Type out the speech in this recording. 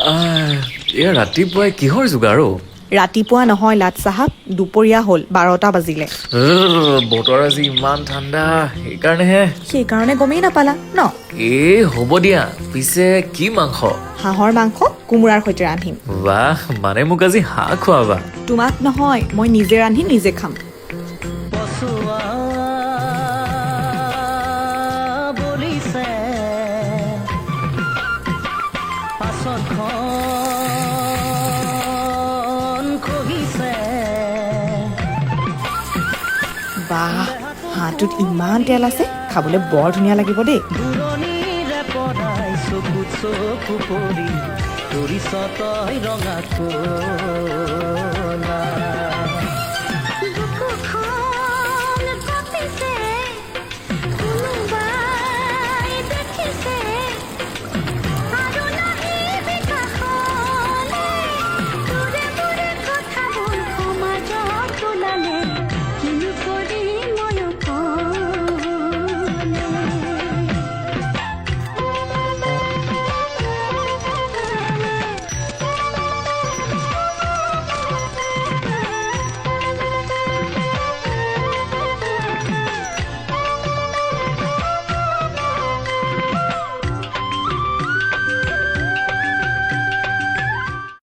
এয়া ৰাতিপুৱাই কিহৰ যোগাৰ অ' ৰাতিপুৱা নহয় লাট চাহাব, দুপৰীয়া হ'ল 12টা বাজিলে। বতৰ আজি ইমান ঠাণ্ডা সেইকাৰণেহে। সেইকাৰণে গমেই নাপালা ন? হ'ব দিয়া, পিছে কি মাংস? হাঁহৰ মাংস কোমোৰাৰ সৈতে ৰান্ধিম। বাহ, মানে মোক আজি হাঁহ খোৱাবা? তোমাক নহয়, মই নিজে ৰান্ধি নিজে খাম। বাহ, হাঁহটোত ইমান তেল আছে, খাবলৈ বৰ ধুনীয়া লাগিব দেই। ৰঙা